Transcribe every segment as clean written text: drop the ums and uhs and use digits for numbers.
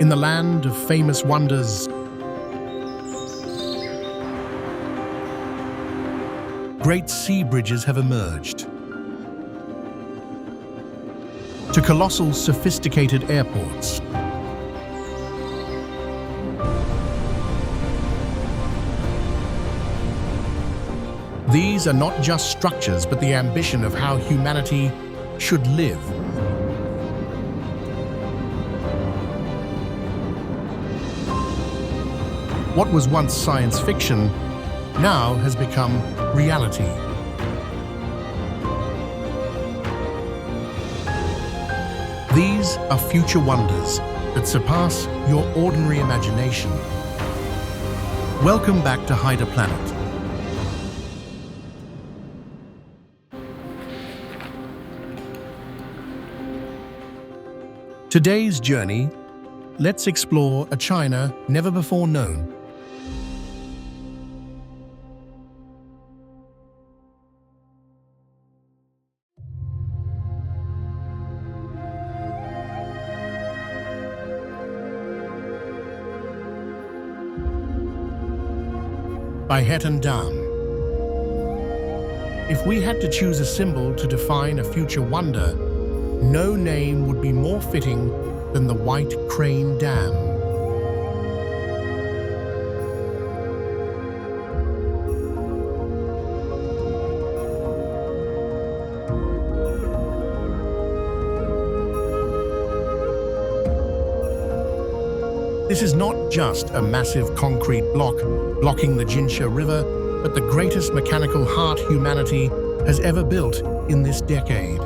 In the land of famous wonders, great sea bridges have emerged. To colossal, sophisticated airports. These are not just structures, but the ambition of how humanity should live. What was once science fiction now has become reality. These are future wonders that surpass your ordinary imagination. Welcome back to Hiderplanet. Today's journey, let's explore a China never before known. By Dam. If we had to choose a symbol to define a future wonder, no name would be more fitting than the White Crane Dam. This is not just a massive concrete block blocking the Jinsha River, but the greatest mechanical heart humanity has ever built in this decade.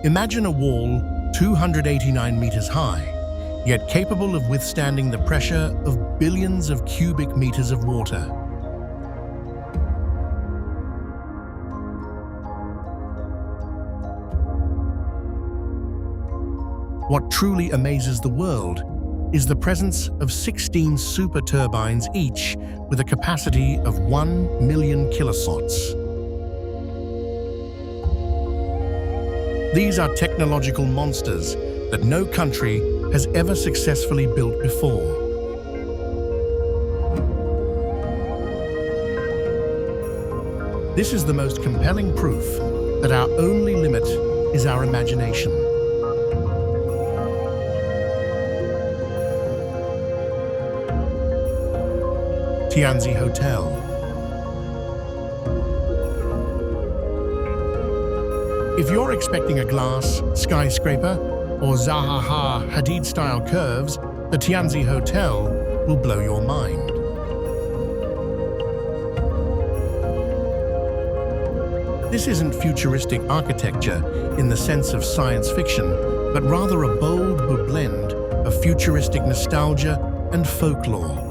Imagine a wall 289 meters high, yet capable of withstanding the pressure of billions of cubic meters of water. What truly amazes the world is the presence of 16 super turbines, each with a capacity of 1 million kilowatts. These are technological monsters that no country has ever successfully built before. This is the most compelling proof that our only limit is our imagination. Tianzi Hotel. If you're expecting a glass skyscraper or Zaha Hadid-style curves, the Tianzi Hotel will blow your mind. This isn't futuristic architecture in the sense of science fiction, but rather a bold blend of futuristic nostalgia and folklore.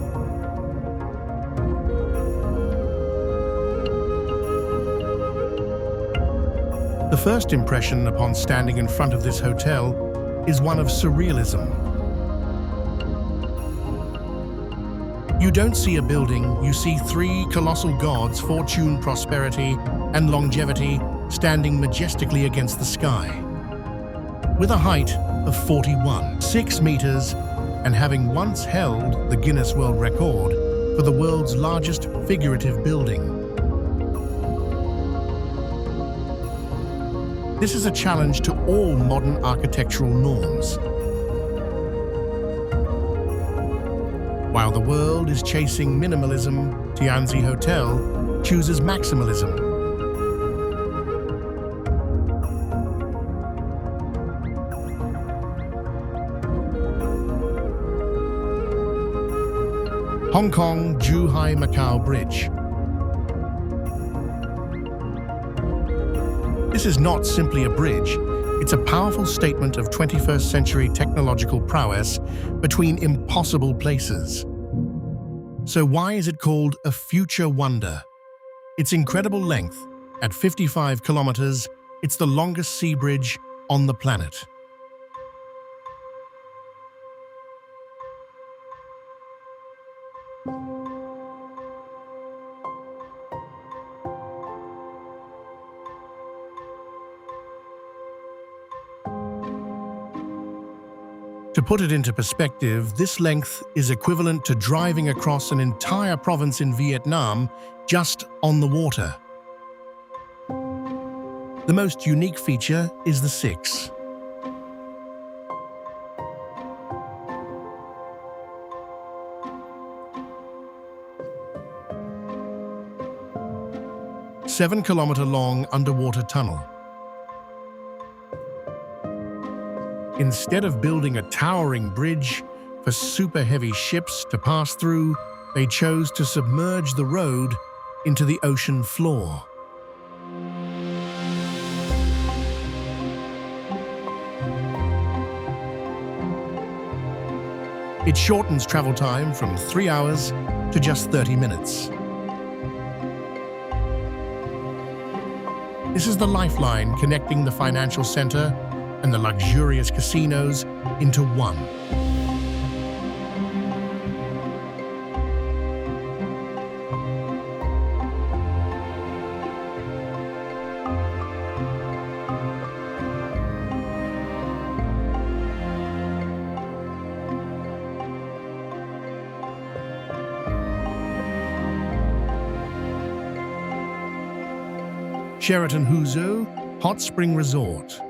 The first impression upon standing in front of this hotel is one of surrealism. You don't see a building, you see three colossal gods, fortune, prosperity, and longevity, standing majestically against the sky. With a height of 41.6 meters and having once held the Guinness World Record for the world's largest figurative building. This is a challenge to all modern architectural norms. While the world is chasing minimalism, Tianzi Hotel chooses maximalism. Hong Kong Zhuhai-Macau Bridge. This is not simply a bridge, it's a powerful statement of 21st century technological prowess between impossible places. So why is it called a future wonder? Its incredible length, at 55 kilometers, it's the longest sea bridge on the planet. To put it into perspective, this length is equivalent to driving across an entire province in Vietnam just on the water. The most unique feature is the 6. Seven-kilometer-long underwater tunnel. Instead of building a towering bridge for super-heavy ships to pass through, they chose to submerge the road into the ocean floor. It shortens travel time from 3 hours to just 30 minutes. This is the lifeline connecting the financial center and the luxurious casinos into one. Sheraton Huzhou Hot Spring Resort.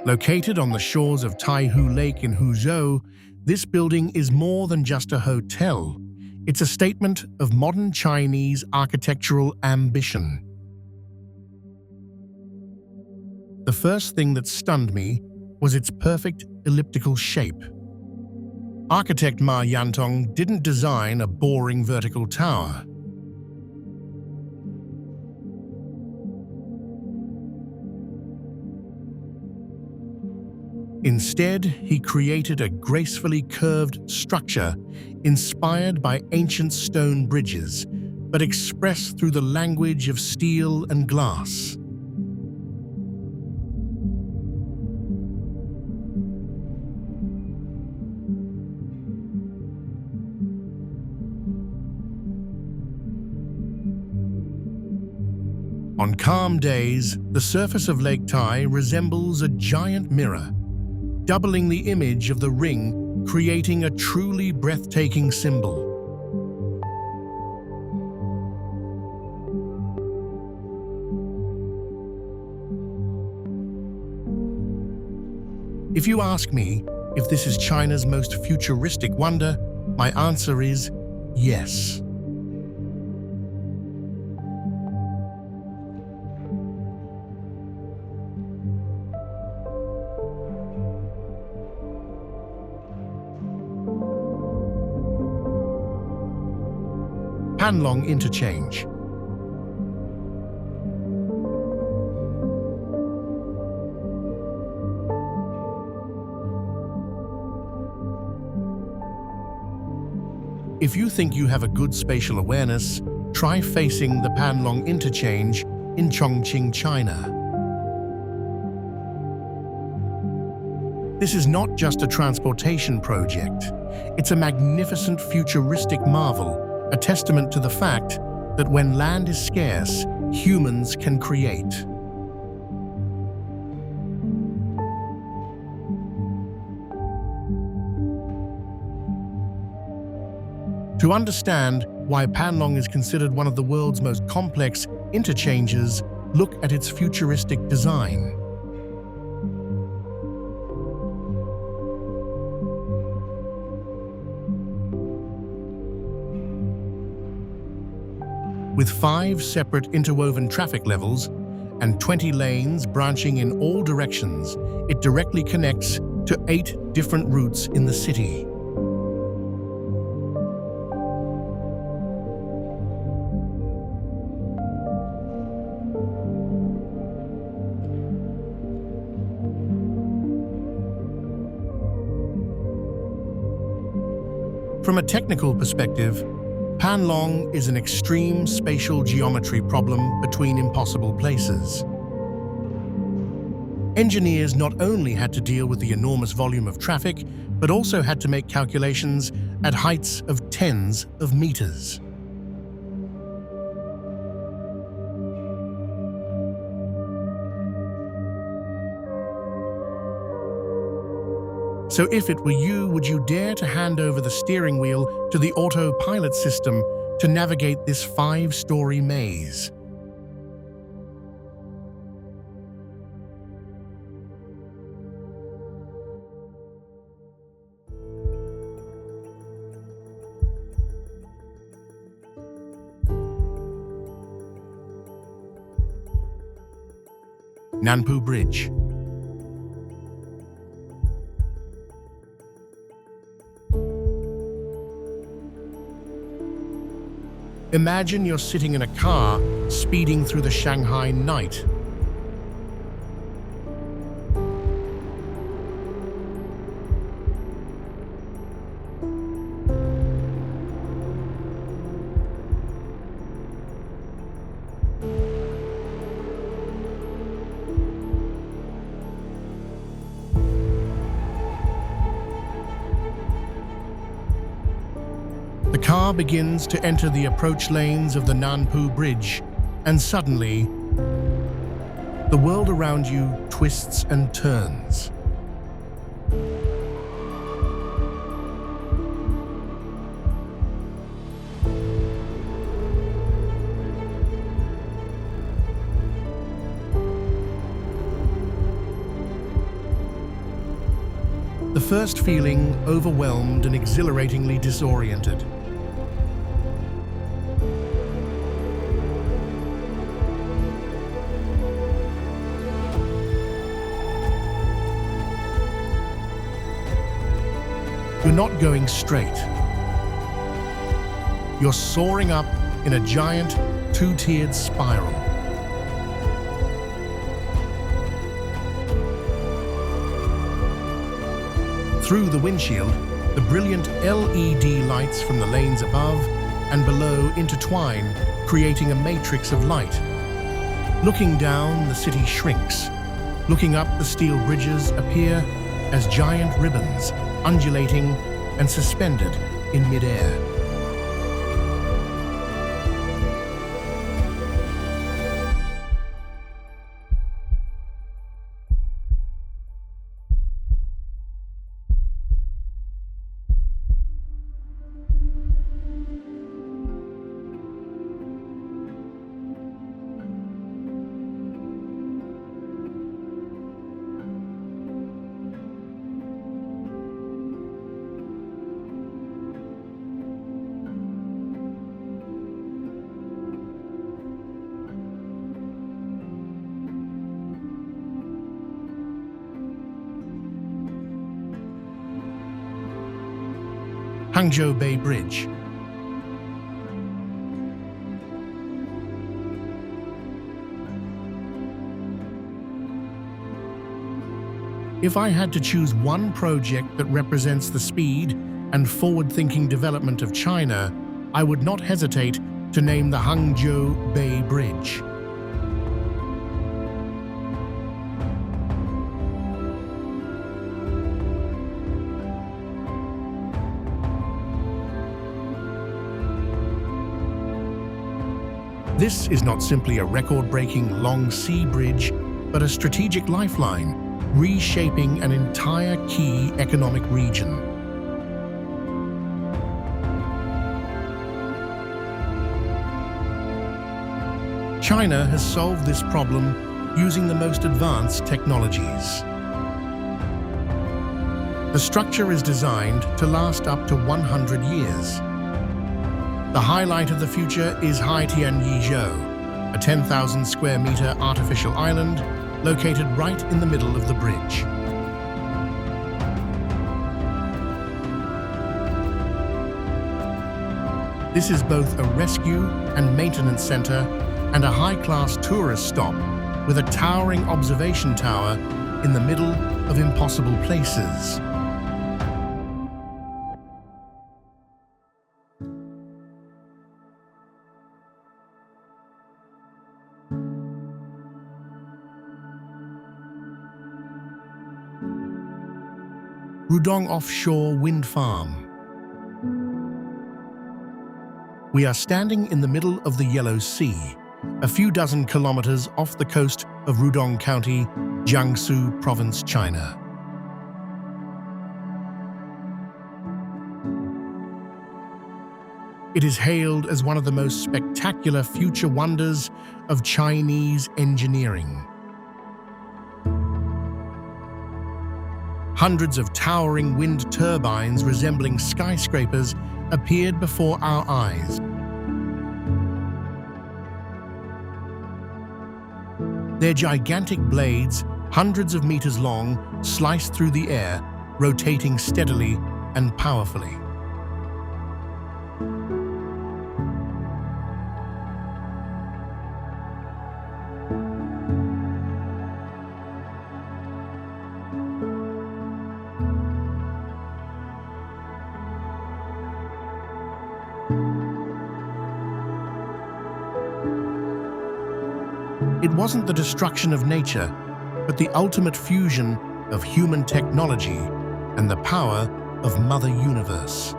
Located on the shores of Taihu Lake in Huzhou, this building is more than just a hotel. It's a statement of modern Chinese architectural ambition. The first thing that stunned me was its perfect elliptical shape. Architect Ma Yantong didn't design a boring vertical tower. Instead, he created a gracefully curved structure inspired by ancient stone bridges, but expressed through the language of steel and glass. On calm days, the surface of Lake Tai resembles a giant mirror, doubling the image of the ring, creating a truly breathtaking symbol. If you ask me if this is China's most futuristic wonder, my answer is yes. Panlong Interchange. If you think you have a good spatial awareness, try facing the Panlong Interchange in Chongqing, China. This is not just a transportation project. It's a magnificent futuristic marvel, a testament to the fact that when land is scarce, humans can create. To understand why Panlong is considered one of the world's most complex interchanges, look at its futuristic design. With 5 separate interwoven traffic levels and 20 lanes branching in all directions, it directly connects to 8 different routes in the city. From a technical perspective, Panlong is an extreme spatial geometry problem between impossible places. Engineers not only had to deal with the enormous volume of traffic, but also had to make calculations at heights of tens of meters. So if it were you, would you dare to hand over the steering wheel to the autopilot system to navigate this 5-story maze? Nanpu Bridge. Imagine you're sitting in a car, speeding through the Shanghai night. The car begins to enter the approach lanes of the Nanpu Bridge, and suddenly, the world around you twists and turns. The first feeling, overwhelmed and exhilaratingly disoriented. You're not going straight. You're soaring up in a giant, 2-tiered spiral. Through the windshield, the brilliant LED lights from the lanes above and below intertwine, creating a matrix of light. Looking down, the city shrinks. Looking up, the steel bridges appear as giant ribbons, undulating and suspended in mid-air. Hangzhou Bay Bridge. If I had to choose one project that represents the speed and forward-thinking development of China, I would not hesitate to name the Hangzhou Bay Bridge. This is not simply a record-breaking long sea bridge, but a strategic lifeline, reshaping an entire key economic region. China has solved this problem using the most advanced technologies. The structure is designed to last up to 100 years. The highlight of the future is Haitianyizhou, a 10,000 square meter artificial island located right in the middle of the bridge. This is both a rescue and maintenance center and a high-class tourist stop with a towering observation tower in the middle of impossible places. Rudong Offshore Wind Farm. We are standing in the middle of the Yellow Sea, a few dozen kilometers off the coast of Rudong County, Jiangsu Province, China. It is hailed as one of the most spectacular future wonders of Chinese engineering. Hundreds of towering wind turbines resembling skyscrapers appeared before our eyes. Their gigantic blades, hundreds of meters long, sliced through the air, rotating steadily and powerfully. It wasn't the destruction of nature, but the ultimate fusion of human technology and the power of Mother Universe.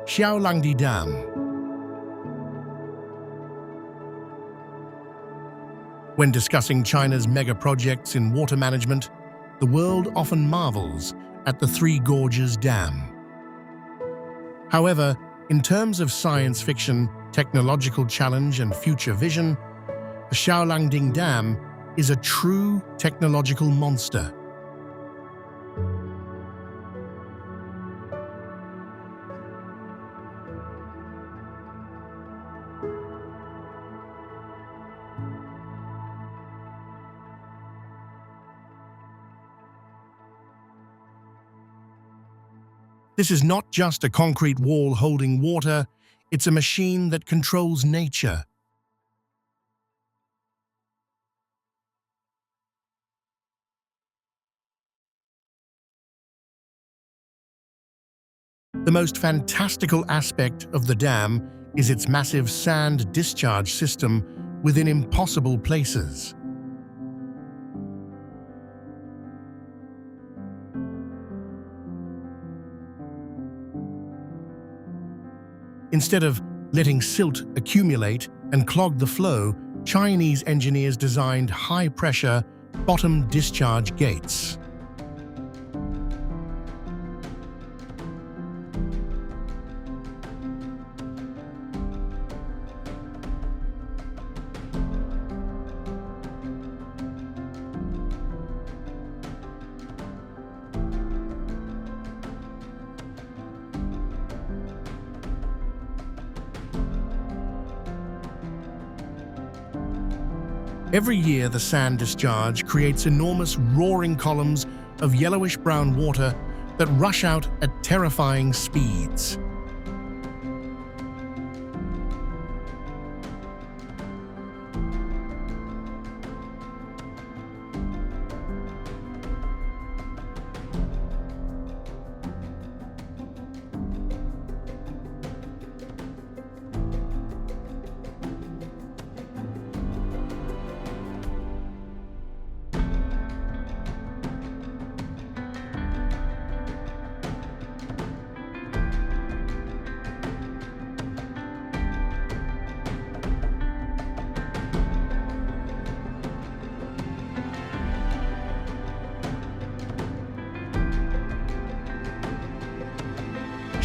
Xiaolangdi Dam. When discussing China's mega projects in water management, the world often marvels at the Three Gorges Dam. However, in terms of science fiction, technological challenge, and future vision, the Xiaolangdi Dam is a true technological monster. This is not just a concrete wall holding water, it's a machine that controls nature. The most fantastical aspect of the dam is its massive sand discharge system within impossible places. Instead of letting silt accumulate and clog the flow, Chinese engineers designed high-pressure, bottom discharge gates. Every year, the sand discharge creates enormous roaring columns of yellowish-brown water that rush out at terrifying speeds.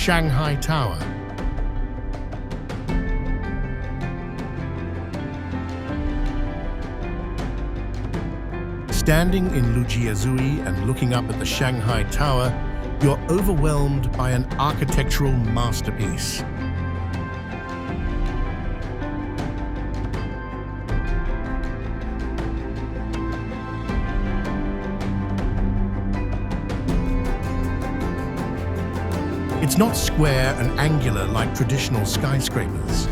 Shanghai Tower. Standing in Lujiazui and looking up at the Shanghai Tower, you're overwhelmed by an architectural masterpiece. It's not square and angular like traditional skyscrapers.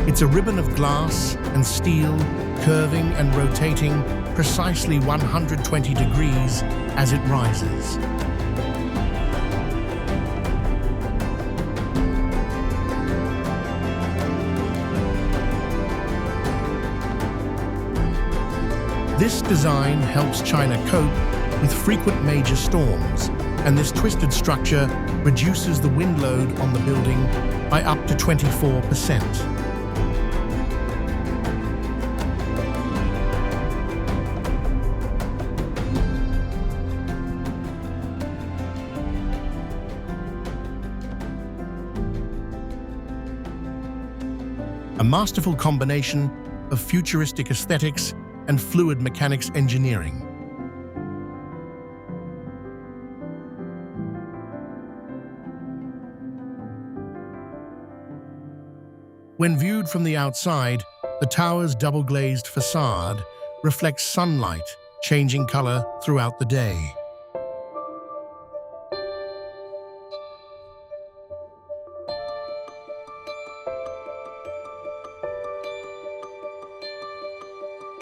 It's a ribbon of glass and steel, curving and rotating precisely 120 degrees as it rises. This design helps China cope with frequent major storms, and this twisted structure reduces the wind load on the building by up to 24%. A masterful combination of futuristic aesthetics and fluid mechanics engineering. When viewed from the outside, the tower's double-glazed facade reflects sunlight, changing color throughout the day.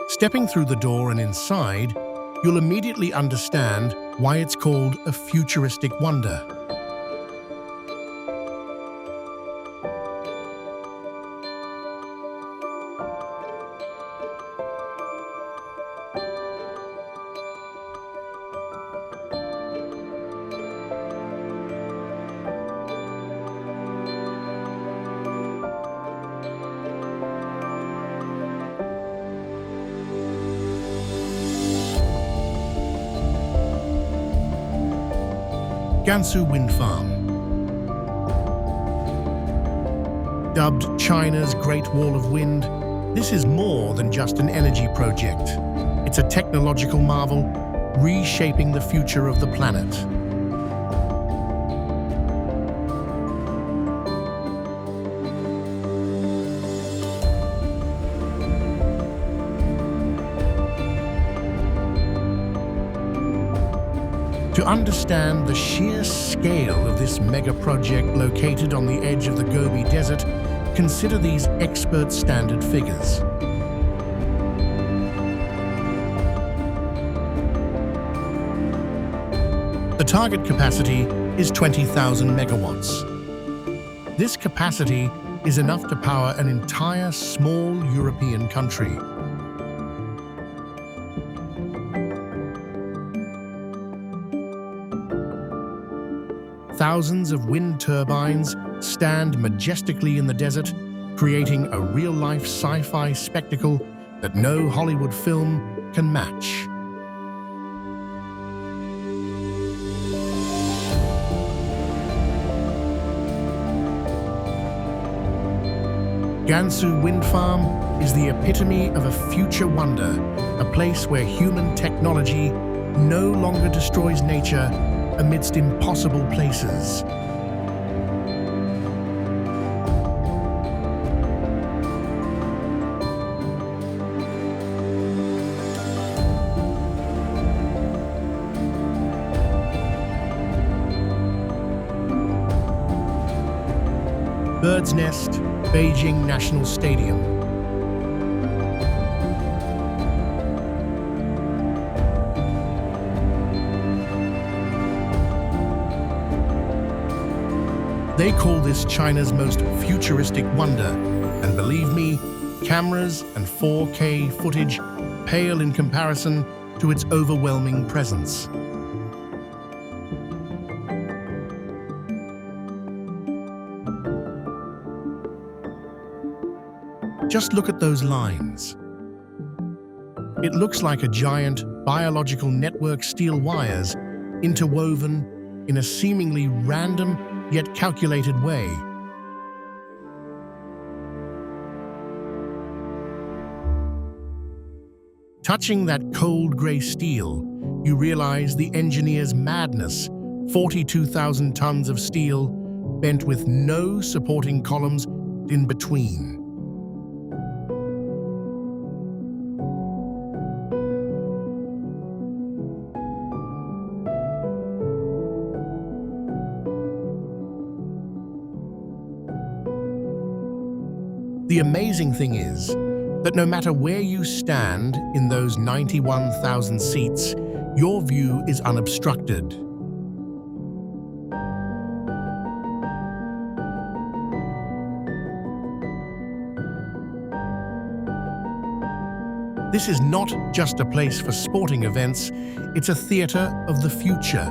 Stepping through the door and inside, you'll immediately understand why it's called a futuristic wonder. Gansu Wind Farm. Dubbed China's Great Wall of Wind, this is more than just an energy project. It's a technological marvel, reshaping the future of the planet. To understand the sheer scale of this mega project located on the edge of the Gobi Desert, consider these expert standard figures. The target capacity is 20,000 megawatts. This capacity is enough to power an entire small European country. Thousands of wind turbines stand majestically in the desert, creating a real-life sci-fi spectacle that no Hollywood film can match. Gansu Wind Farm is the epitome of a future wonder, a place where human technology no longer destroys nature amidst impossible places. Bird's Nest, Beijing National Stadium. They call this China's most futuristic wonder, and believe me, cameras and 4K footage pale in comparison to its overwhelming presence. Just look at those lines. It looks like a giant biological network steel wires interwoven in a seemingly random yet calculated way. Touching that cold gray steel, you realize the engineer's madness. 42,000 tons of steel bent with no supporting columns in between. The amazing thing is, that no matter where you stand in those 91,000 seats, your view is unobstructed. This is not just a place for sporting events, it's a theater of the future,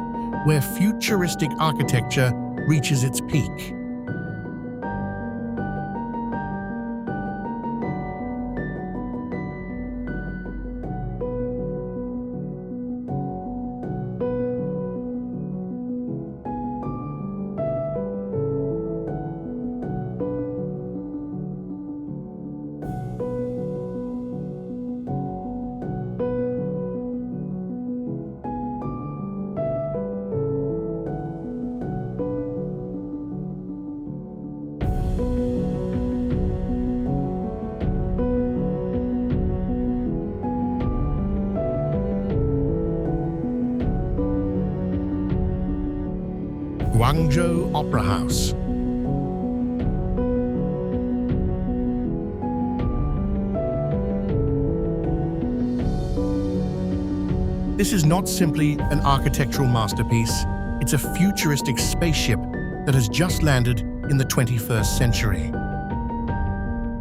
where futuristic architecture reaches its peak. Guangzhou Opera House. This is not simply an architectural masterpiece, it's a futuristic spaceship that has just landed in the 21st century.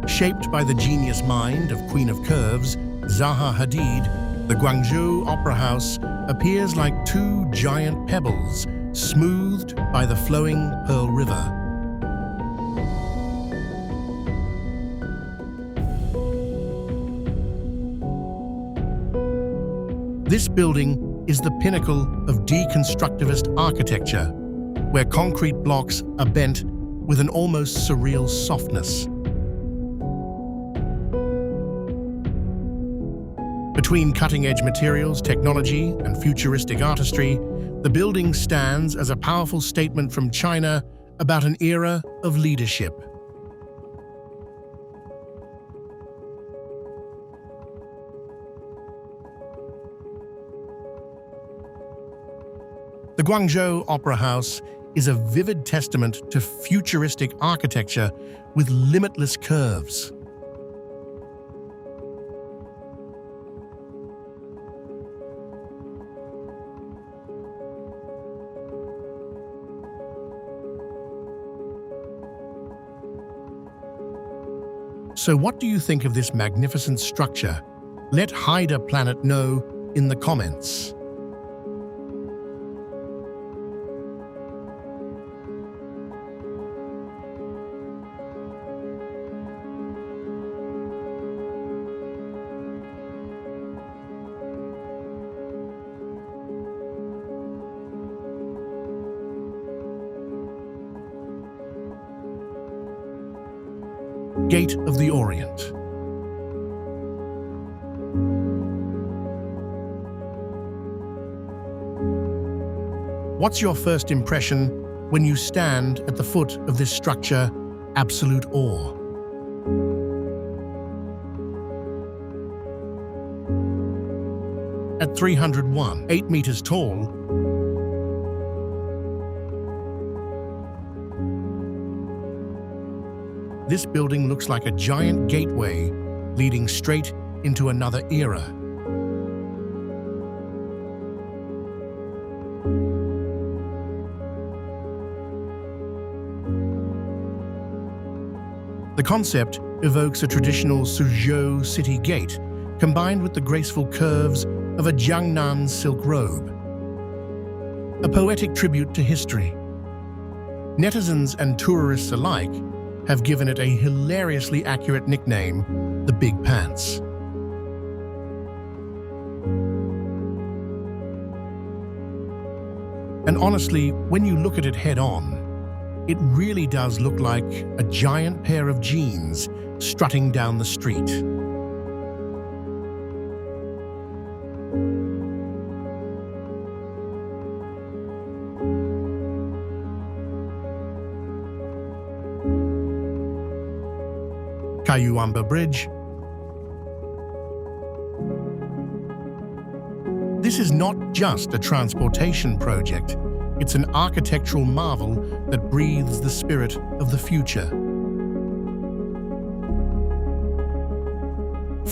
Shaped by the genius mind of Queen of Curves, Zaha Hadid, the Guangzhou Opera House appears like two giant pebbles smoothed by the flowing Pearl River. This building is the pinnacle of deconstructivist architecture, where concrete blocks are bent with an almost surreal softness. Between cutting-edge materials, technology, and futuristic artistry, the building stands as a powerful statement from China about an era of leadership. The Guangzhou Opera House is a vivid testament to futuristic architecture with limitless curves. So what do you think of this magnificent structure? Let hiderplanet know in the comments. Gate of the Orient. What's your first impression when you stand at the foot of this structure? Absolute awe. At 301, 8 meters tall, this building looks like a giant gateway leading straight into another era. The concept evokes a traditional Suzhou city gate combined with the graceful curves of a Jiangnan silk robe. A poetic tribute to history. Netizens and tourists alike have given it a hilariously accurate nickname, the Big Pants. And honestly, when you look at it head-on, it really does look like a giant pair of jeans strutting down the street. Kayuamba Bridge. This is not just a transportation project, it's an architectural marvel that breathes the spirit of the future.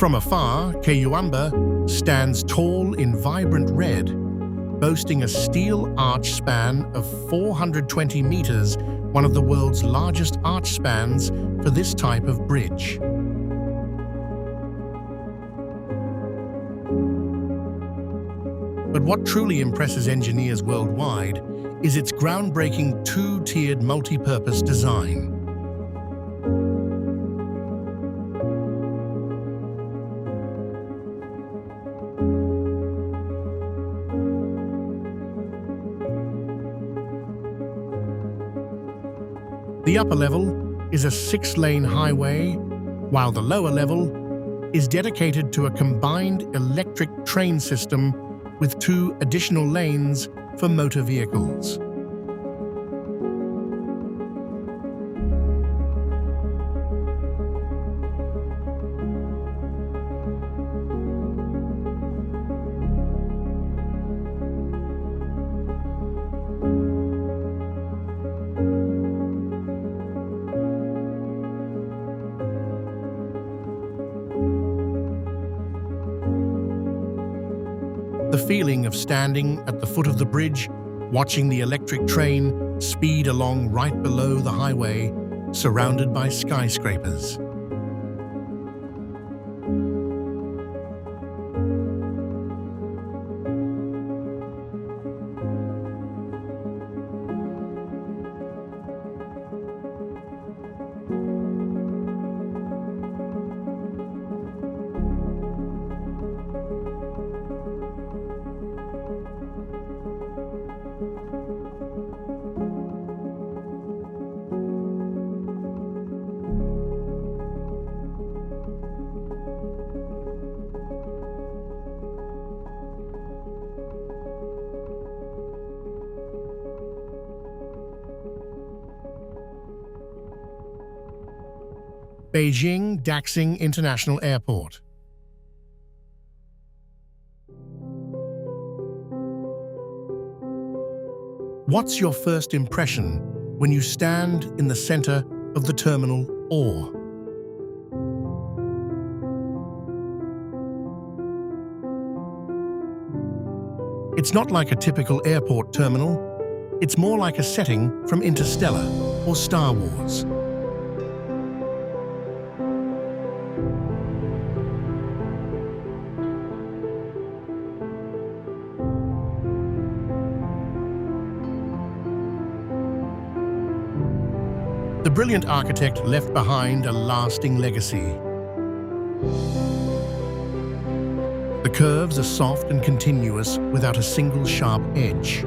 From afar, Kayuamba stands tall in vibrant red, boasting a steel arch span of 420 meters, one of the world's largest arch spans for this type of bridge. But what truly impresses engineers worldwide is its groundbreaking two-tiered multi-purpose design. The upper level is a 6-lane highway, while the lower level is dedicated to a combined electric train system with 2 additional lanes for motor vehicles. The feeling of standing at the foot of the bridge, watching the electric train speed along right below the highway, surrounded by skyscrapers. Beijing Daxing International Airport. What's your first impression when you stand in the center of the terminal awe? It's not like a typical airport terminal. It's more like a setting from Interstellar or Star Wars. The brilliant architect left behind a lasting legacy. The curves are soft and continuous without a single sharp edge.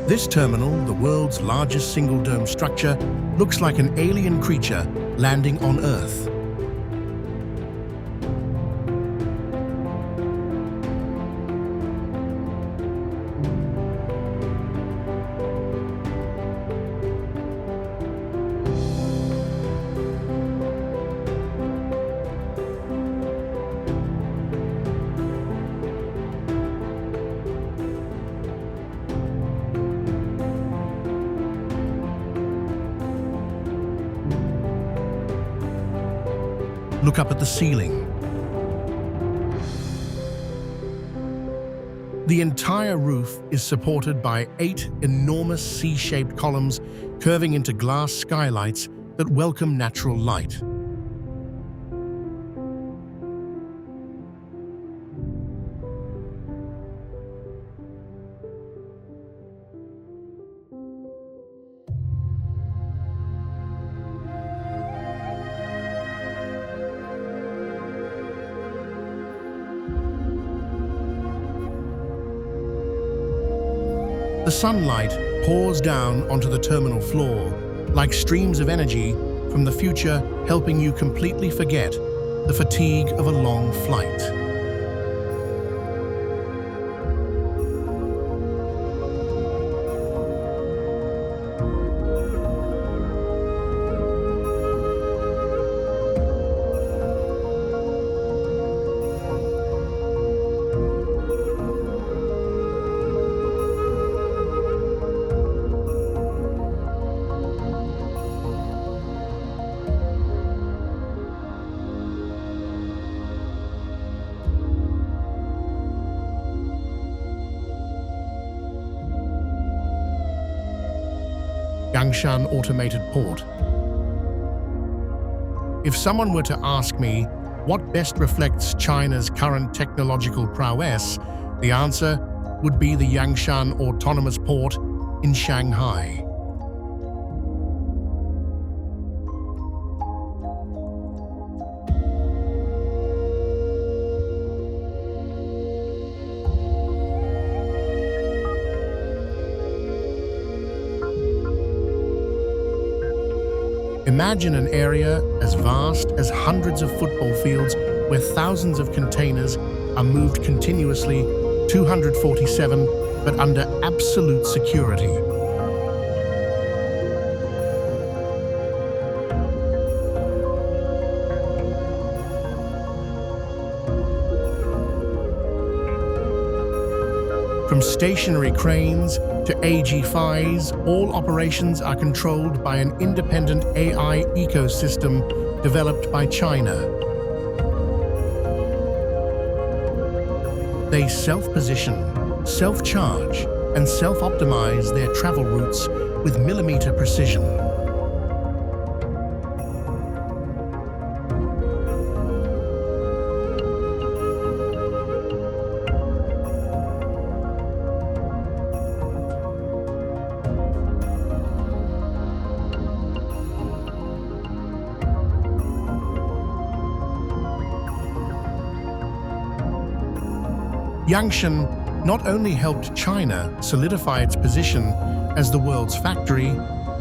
This terminal, the world's largest single-dome structure, looks like an alien creature landing on Earth. Look up at the ceiling. The entire roof is supported by 8 enormous C-shaped columns curving into glass skylights that welcome natural light. The sunlight pours down onto the terminal floor like streams of energy from the future, helping you completely forget the fatigue of a long flight. Yangshan Automated Port. If someone were to ask me what best reflects China's current technological prowess, the answer would be the Yangshan Autonomous Port in Shanghai. Imagine an area as vast as hundreds of football fields where thousands of containers are moved continuously, 247, but under absolute security. From stationary cranes to AG5s, all operations are controlled by an independent AI ecosystem developed by China. They self-position, self-charge, and self-optimize their travel routes with millimeter precision. Yangshan not only helped China solidify its position as the world's factory,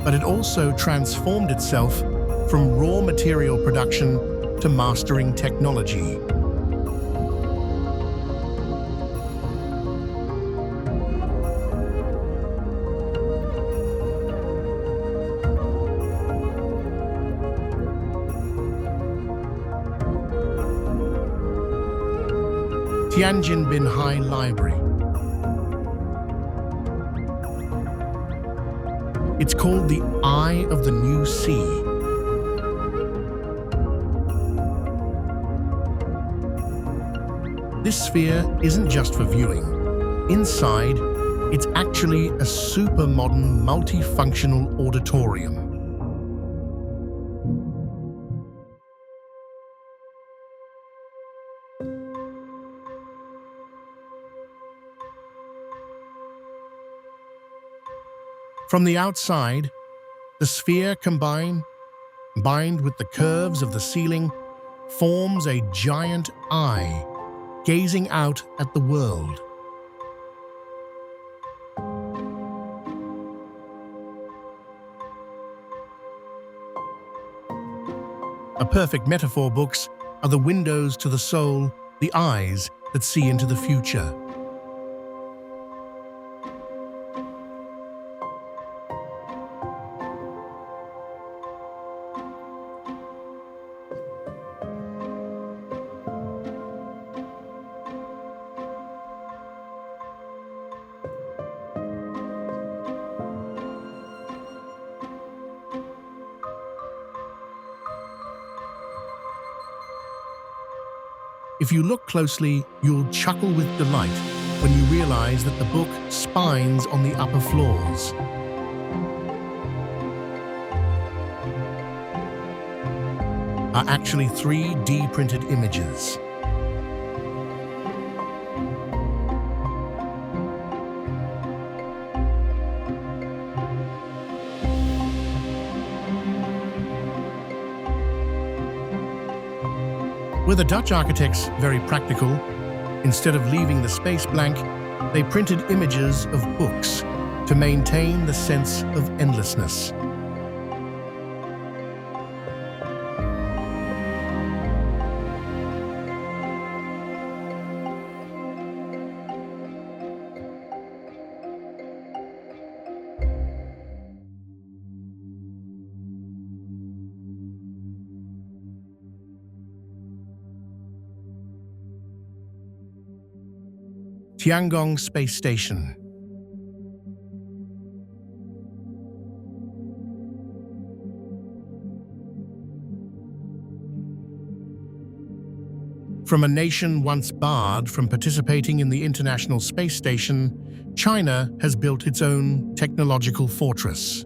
but it also transformed itself from raw material production to mastering technology. Tianjin Binhai Library. It's called the Eye of the New Sea. This sphere isn't just for viewing. Inside, it's actually a super modern, multifunctional auditorium. From the outside, the sphere combined with the curves of the ceiling forms a giant eye, gazing out at the world. A perfect metaphor books are the windows to the soul, the eyes that see into the future. If you look closely, you'll chuckle with delight when you realize that the book spines on the upper floors. Are actually 3D printed images. Were the Dutch architects very practical? Instead of leaving the space blank, they printed images of books to maintain the sense of endlessness. Tiangong Space Station. From a nation once barred from participating in the International Space Station, China has built its own technological fortress.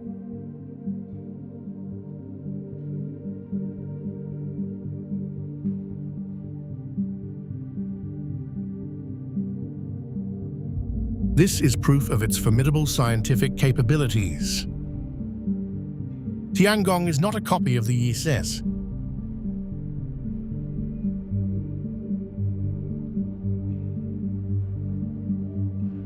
This is proof of its formidable scientific capabilities. Tiangong is not a copy of the ISS.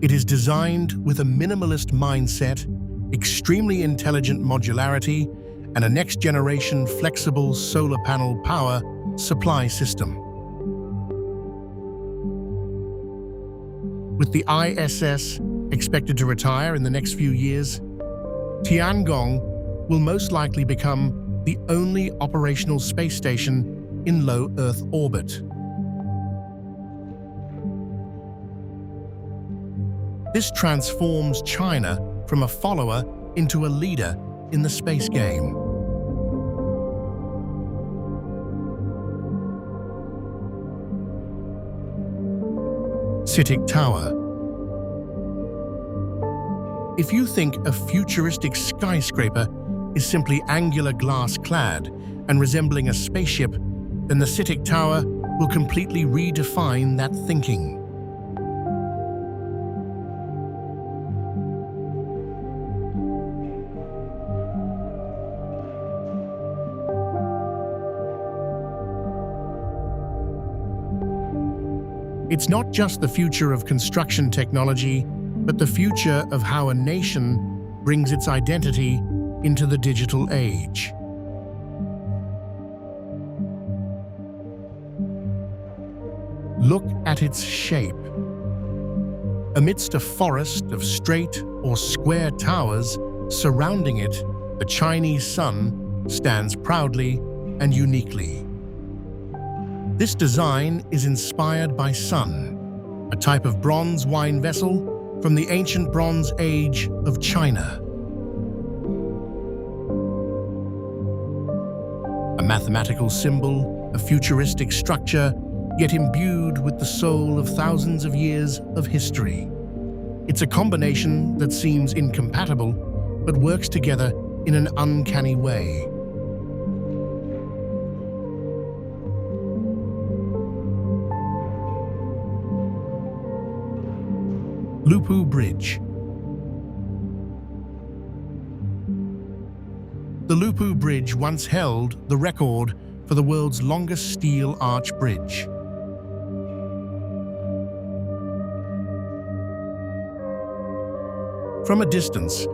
It is designed with a minimalist mindset, extremely intelligent modularity, and a next-generation flexible solar panel power supply system. With the ISS expected to retire in the next few years, Tiangong will most likely become the only operational space station in low Earth orbit. This transforms China from a follower into a leader in the space game. CITIC Tower. If you think a futuristic skyscraper is simply angular glass-clad and resembling a spaceship, then the CITIC Tower will completely redefine that thinking. It's not just the future of construction technology, but the future of how a nation brings its identity into the digital age. Look at its shape. Amidst a forest of straight or square towers surrounding it, the Chinese sun stands proudly and uniquely. This design is inspired by sun, a type of bronze wine vessel from the ancient Bronze Age of China. A mathematical symbol, a futuristic structure, yet imbued with the soul of thousands of years of history. It's a combination that seems incompatible, but works together in an uncanny way. Lupu Bridge. The Lupu Bridge once held the record for the world's longest steel arch bridge. From a distance,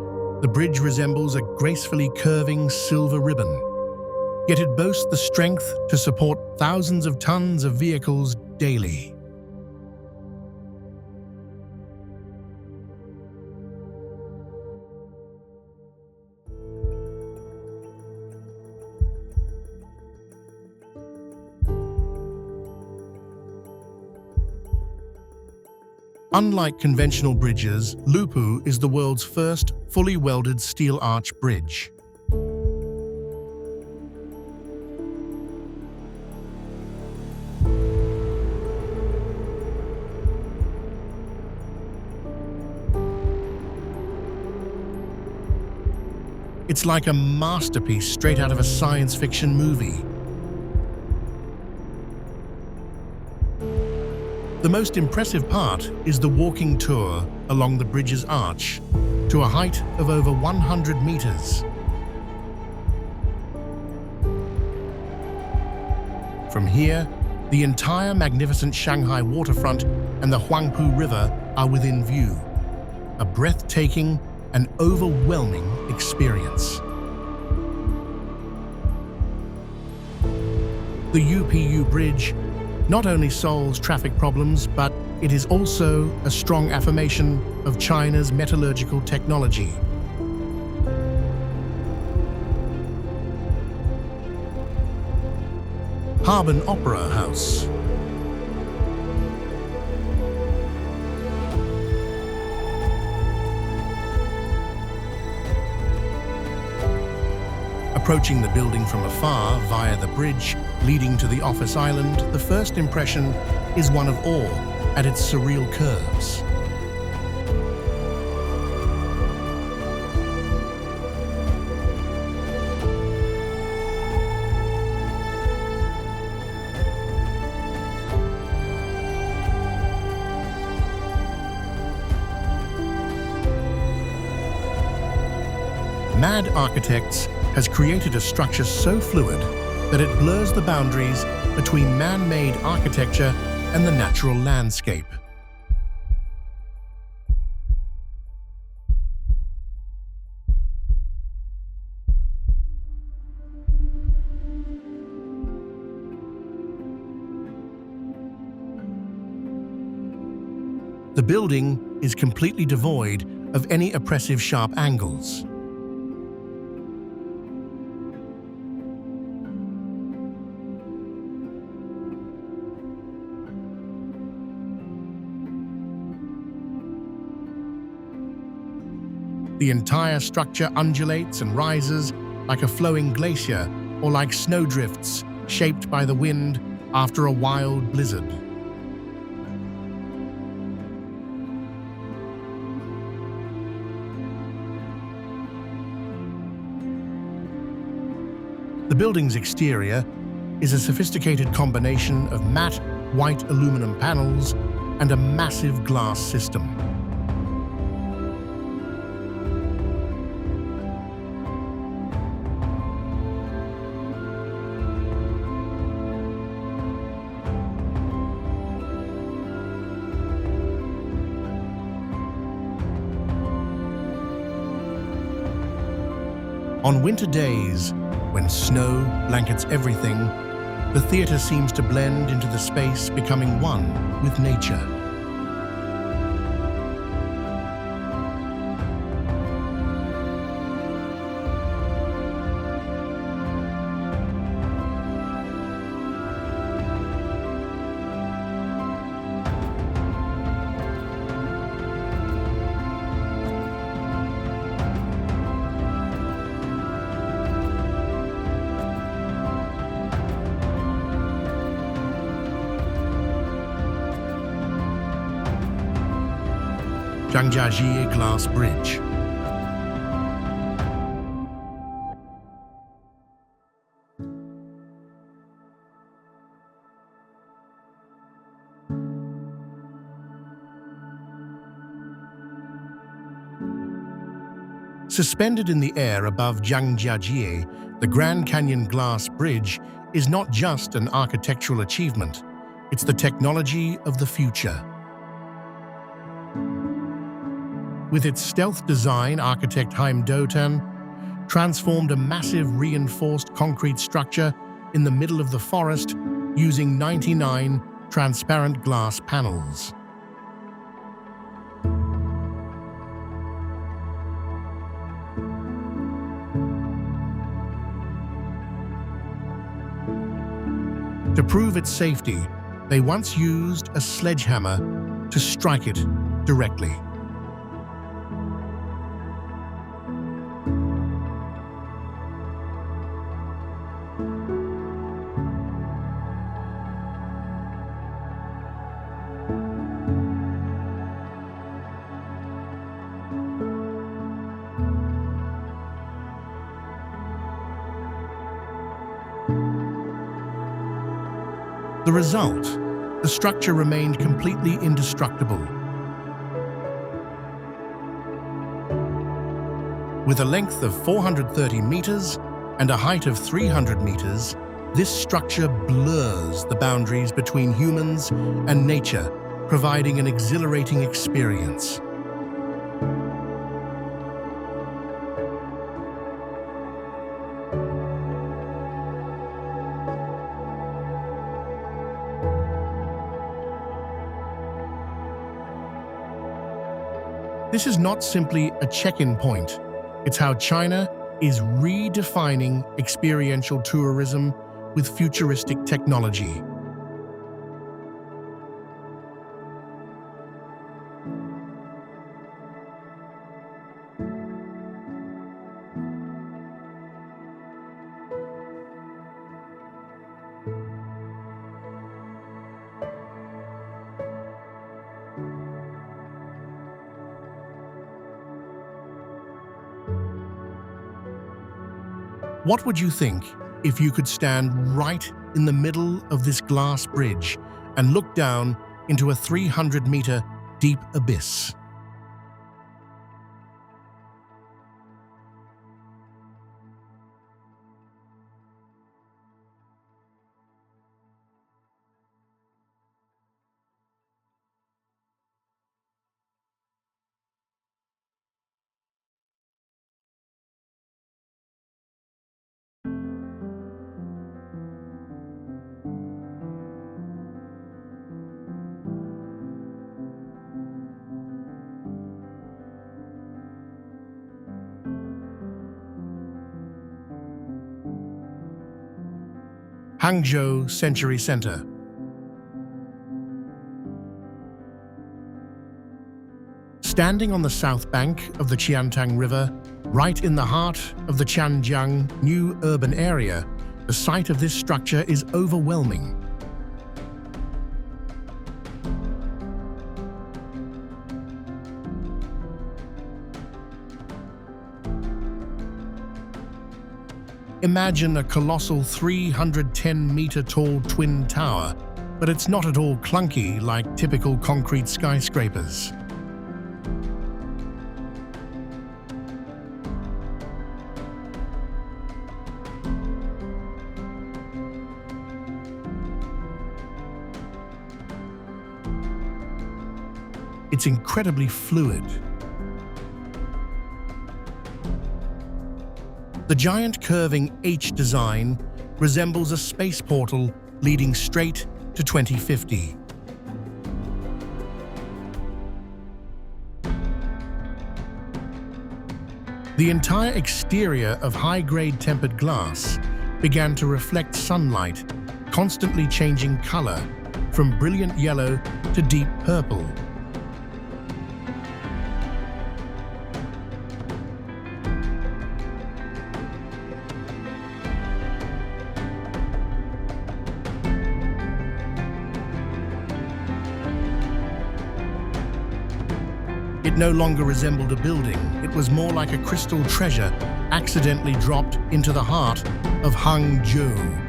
the bridge resembles a gracefully curving silver ribbon, yet it boasts the strength to support thousands of tons of vehicles daily. Unlike conventional bridges, Lupu is the world's first fully welded steel arch bridge. It's like a masterpiece straight out of a science fiction movie. The most impressive part is the walking tour along the bridge's arch to a height of over 100 meters. From here, the entire magnificent Shanghai waterfront and the Huangpu River are within view. A breathtaking and overwhelming experience. The UPU Bridge not only solves traffic problems, but it is also a strong affirmation of China's metallurgical technology. Harbin Opera House. Approaching the building from afar via the bridge leading to the office island, the first impression is one of awe at its surreal curves. mad architects has created a structure so fluid that it blurs the boundaries between man-made architecture and the natural landscape. The building is completely devoid of any oppressive sharp angles. The entire structure undulates and rises like a flowing glacier or like snowdrifts shaped by the wind after a wild blizzard. The building's exterior is a sophisticated combination of matte white aluminum panels and a massive glass system. On winter days, when snow blankets everything, the theater seems to blend into the space, becoming one with nature. Zhangjiajie Glass Bridge. Suspended in the air above Zhangjiajie, the Grand Canyon Glass Bridge is not just an architectural achievement, it's the technology of the future. With its stealth design, architect Haim Dotan transformed a massive reinforced concrete structure in the middle of the forest using 99 transparent glass panels. To prove its safety, they once used a sledgehammer to strike it directly. The result, the structure remained completely indestructible. With a length of 430 meters and a height of 300 meters, this structure blurs the boundaries between humans and nature, providing an exhilarating experience. This is not simply a check-in point. It's how China is redefining experiential tourism with futuristic technology. What would you think if you could stand right in the middle of this glass bridge and look down into a 300-meter deep abyss? Hangzhou Century Center. Standing on the south bank of the Qiantang River, right in the heart of the Tianjiang new urban area, the sight of this structure is overwhelming. Imagine a colossal 310-meter-tall twin tower, but it's not at all clunky like typical concrete skyscrapers. It's incredibly fluid. The giant curving H design resembles a space portal leading straight to 2050. The entire exterior of high-grade tempered glass began to reflect sunlight, constantly changing color from brilliant yellow to deep purple. It no longer resembled a building. It was more like a crystal treasure accidentally dropped into the heart of Hangzhou.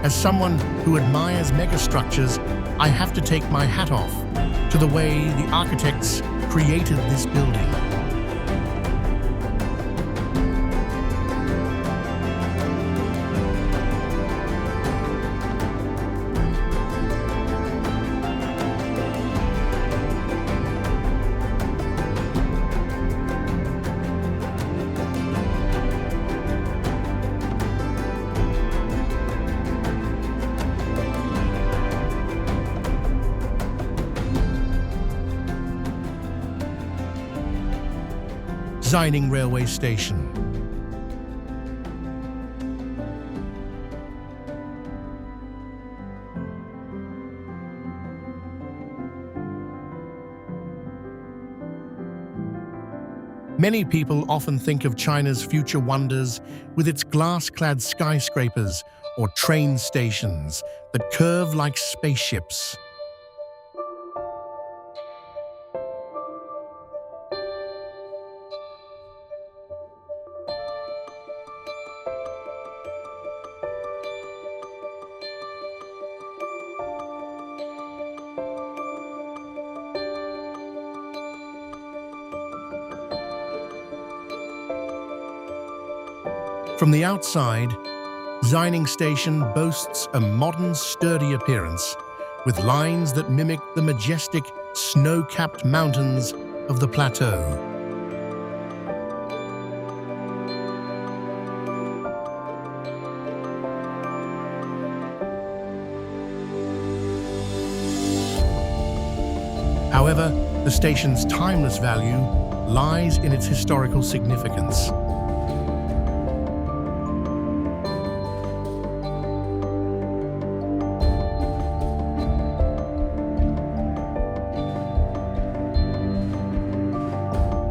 As someone who admires megastructures, I have to take my hat off to the way the architects created this building. Xining Railway Station. Many people often think of China's future wonders with its glass-clad skyscrapers or train stations that curve like spaceships. From the outside, Xining Station boasts a modern, sturdy appearance, with lines that mimic the majestic, snow-capped mountains of the plateau. However, the station's timeless value lies in its historical significance.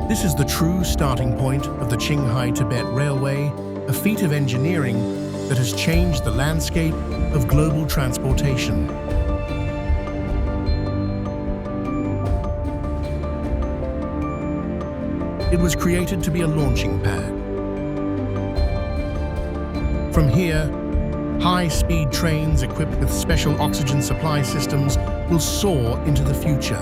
This is the true starting point of the Qinghai-Tibet Railway, a feat of engineering that has changed the landscape of global transportation. It was created to be a launching pad. From here, high-speed trains equipped with special oxygen supply systems will soar into the future.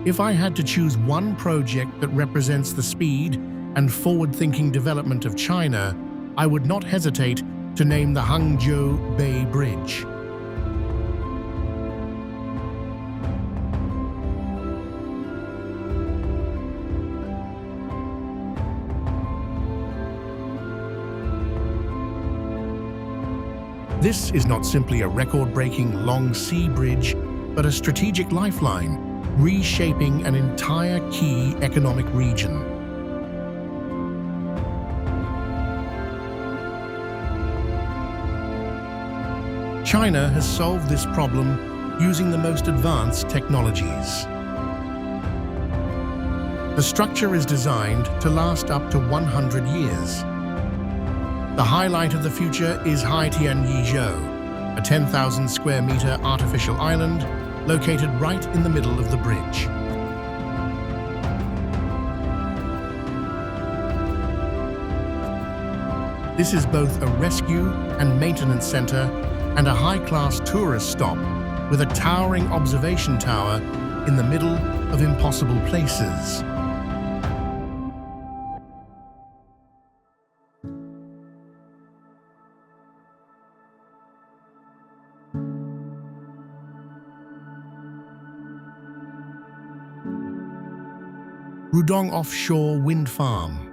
If I had to choose one project that represents the speed and forward-thinking development of China, I would not hesitate to name the Hangzhou Bay Bridge. This is not simply a record-breaking long sea bridge, but a strategic lifeline, reshaping an entire key economic region. China has solved this problem using the most advanced technologies. The structure is designed to last up to 100 years. The highlight of the future is Haitianyizhou, a 10,000 square meter artificial island located right in the middle of the bridge. This is both a rescue and maintenance center and a high-class tourist stop with a towering observation tower in the middle of impossible places. Rudong Offshore Wind Farm.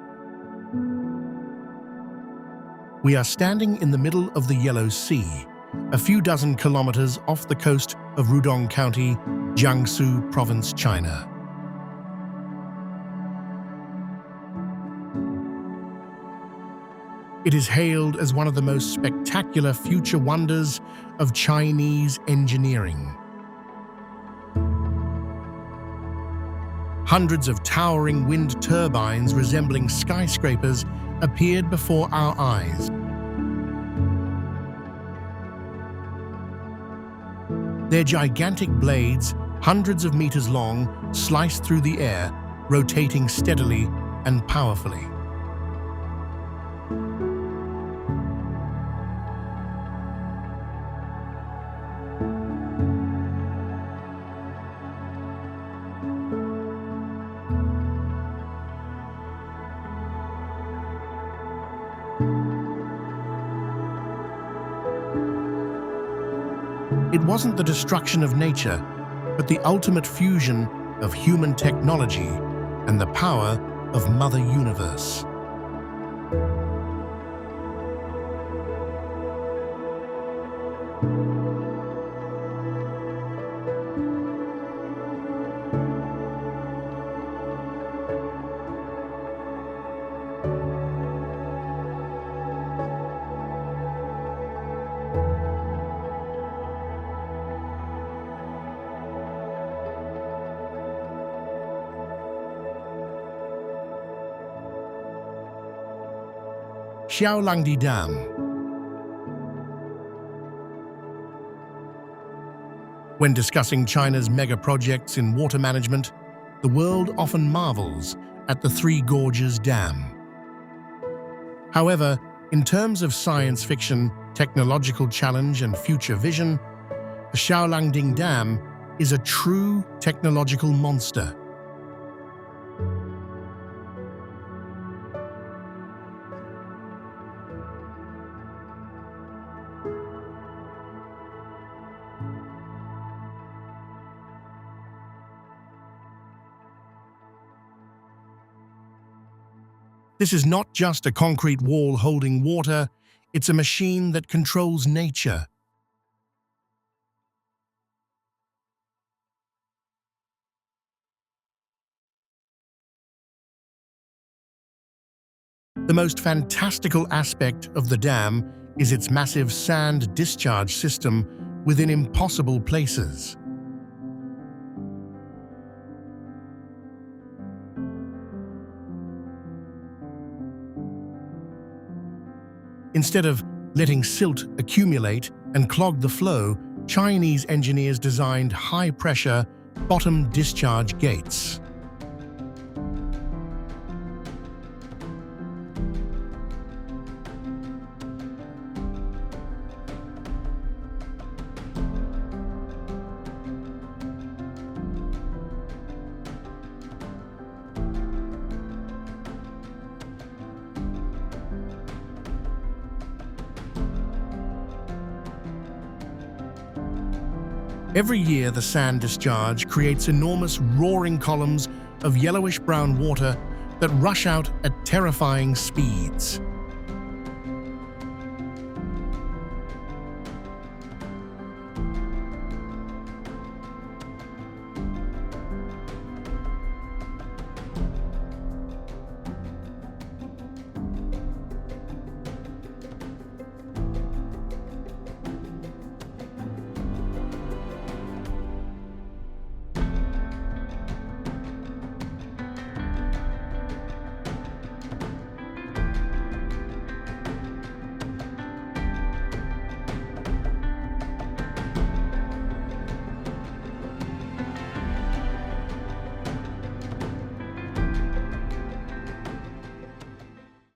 We are standing in the middle of the Yellow Sea, a few dozen kilometers off the coast of Rudong County, Jiangsu Province, China. It is hailed as one of the most spectacular future wonders of Chinese engineering. Hundreds of towering wind turbines resembling skyscrapers appeared before our eyes. Their gigantic blades, hundreds of meters long, slice through the air, rotating steadily and powerfully. It wasn't the destruction of nature, but the ultimate fusion of human technology and the power of Mother Universe. Xiaolangdi Dam. When discussing China's mega projects in water management, the world often marvels at the Three Gorges Dam. However, in terms of science fiction, technological challenge, and future vision, the Xiaolangdi Dam is a true technological monster. This is not just a concrete wall holding water, it's a machine that controls nature. The most fantastical aspect of the dam is its massive sand discharge system within impossible places. Instead of letting silt accumulate and clog the flow, Chinese engineers designed high-pressure, bottom discharge gates. Every year, the sand discharge creates enormous roaring columns of yellowish-brown water that rush out at terrifying speeds.